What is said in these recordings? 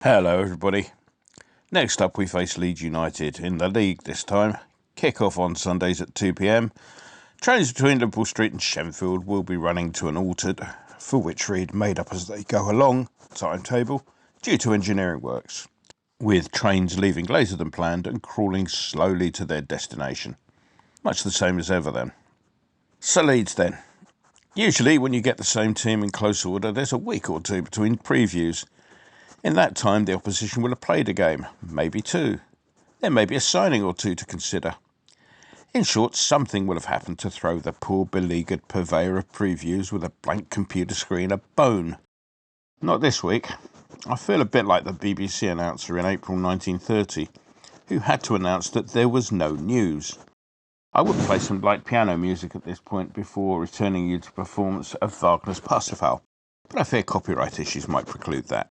Hello everybody. Next up we face Leeds United in the league this time. Kick-off on Sundays at 2 p.m. Trains between Liverpool Street and Shenfield will be running to an altered, for which read made up as they go along, timetable due to engineering works, with trains leaving later than planned and crawling slowly to their destination. Much the same as ever then. So Leeds then. Usually when you get the same team in close order, there's a week or two between previews. In that time, the opposition will have played a game, maybe two. There may be a signing or two to consider. In short, something will have happened to throw the poor beleaguered purveyor of previews with a blank computer screen a bone. Not this week. I feel a bit like the BBC announcer in April 1930, who had to announce that there was no news. I would play some light piano music at this point before returning you to a performance of Wagner's Parsifal, but I fear copyright issues might preclude that.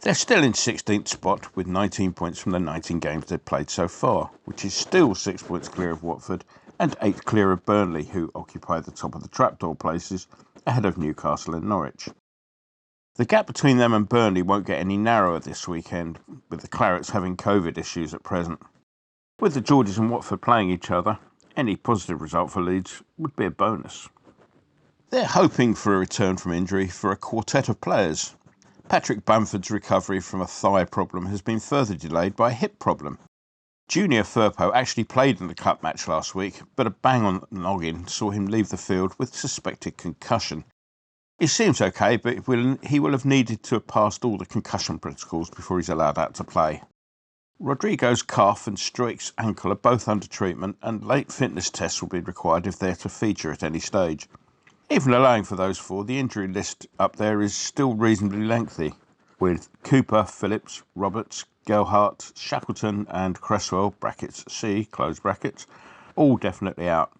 They're still in 16th spot with 19 points from the 19 games they've played so far, which is still 6 points clear of Watford and 8 clear of Burnley, who occupy the top of the trapdoor places ahead of Newcastle and Norwich. The gap between them and Burnley won't get any narrower this weekend, with the Clarets having COVID issues at present. With the Geordies and Watford playing each other, any positive result for Leeds would be a bonus. They're hoping for a return from injury for a quartet of players. Patrick Bamford's recovery from a thigh problem has been further delayed by a hip problem. Junior Firpo actually played in the cup match last week, but a bang on the noggin saw him leave the field with suspected concussion. He seems okay, but he will have needed to have passed all the concussion protocols before he's allowed out to play. Rodrigo's calf and Struijk's ankle are both under treatment, and late fitness tests will be required if they're to feature at any stage. Even allowing for those four, the injury list up there is still reasonably lengthy, with Cooper, Phillips, Roberts, Gelhardt, Shackleton and Cresswell (C) close brackets, all definitely out.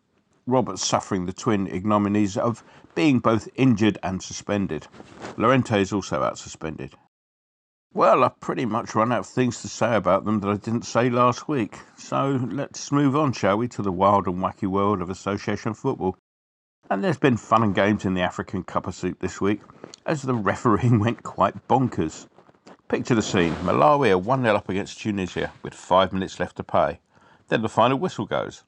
Roberts suffering the twin ignominies of being both injured and suspended. Llorente is also out suspended. Well, I've pretty much run out of things to say about them that I didn't say last week, so let's move on, shall we, to the wild and wacky world of association football. And there's been fun and games in the African Cup of Soup this week, as the refereeing went quite bonkers. Picture the scene. Malawi are 1-0 up against Tunisia with 5 minutes left to play. Then the final whistle goes.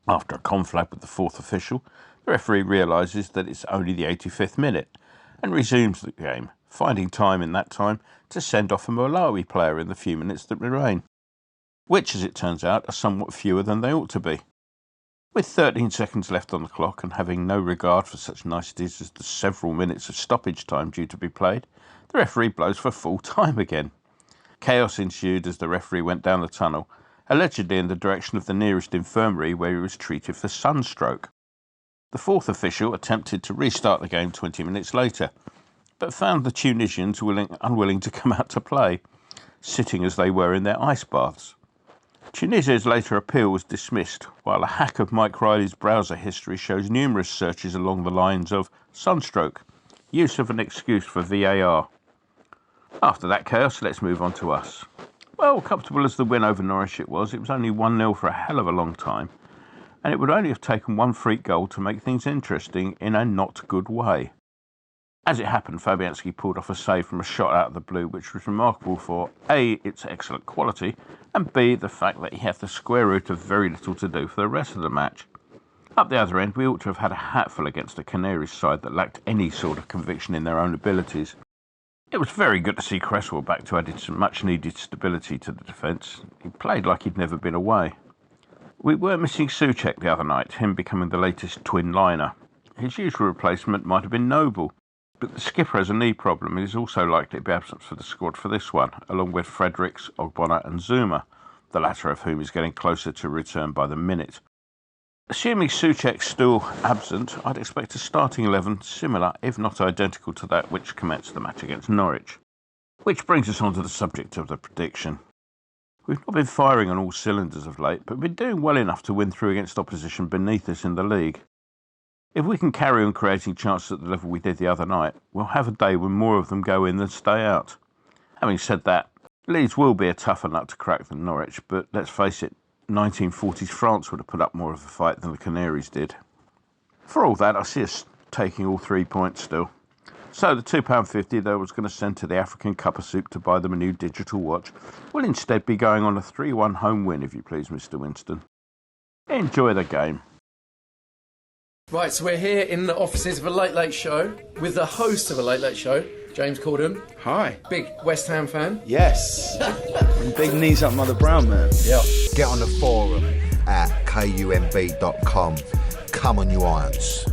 After a conflab with the fourth official, the referee realises that it's only the 85th minute and resumes the game, finding time in that time to send off a Malawi player in the few minutes that remain, which, as it turns out, are somewhat fewer than they ought to be. With 13 seconds left on the clock and having no regard for such niceties as the several minutes of stoppage time due to be played, the referee blows for full time again. Chaos ensued as the referee went down the tunnel, allegedly in the direction of the nearest infirmary where he was treated for sunstroke. The fourth official attempted to restart the game 20 minutes later, but found the Tunisians unwilling to come out to play, sitting as they were in their ice baths. Tunisia's later appeal was dismissed, while a hack of Mike Riley's browser history shows numerous searches along the lines of sunstroke, use of an excuse for VAR. After that chaos, let's move on to us. Well, comfortable as the win over Norwich it was only 1-0 for a hell of a long time, and it would only have taken one freak goal to make things interesting in a not good way. As it happened, Fabianski pulled off a save from a shot out of the blue, which was remarkable for A, its excellent quality, and B, the fact that he had the square root of very little to do for the rest of the match. Up the other end, we ought to have had a hatful against a Canaries side that lacked any sort of conviction in their own abilities. It was very good to see Cresswell back to add some much-needed stability to the defence. He played like he'd never been away. We were missing Souček the other night, him becoming the latest twin liner. His usual replacement might have been Noble, but the skipper has a knee problem and is also likely to be absent for the squad for this one, along with Fredericks, Ogbonna and Zuma, the latter of whom is getting closer to return by the minute. Assuming Souček's still absent, I'd expect a starting 11 similar, if not identical, to that which commenced the match against Norwich. Which brings us on to the subject of the prediction. We've not been firing on all cylinders of late, but been doing well enough to win through against opposition beneath us in the league. If we can carry on creating chances at the level we did the other night, we'll have a day when more of them go in than stay out. Having said that, Leeds will be a tougher nut to crack than Norwich, but let's face it, 1940s France would have put up more of a fight than the Canaries did. For all that, I see us taking all 3 points still. So the £2.50 they was going to send to the African Cup of Soup to buy them a new digital watch will instead be going on a 3-1 home win, if you please, Mr. Winston. Enjoy the game. Right, so we're here in the offices of a Late Late Show with the host of a Late Late Show, James Corden. Hi. Big West Ham fan. Yes. And big knees up Mother Brown, man. Yeah. Get on the forum at kumb.com. Come on, you irons.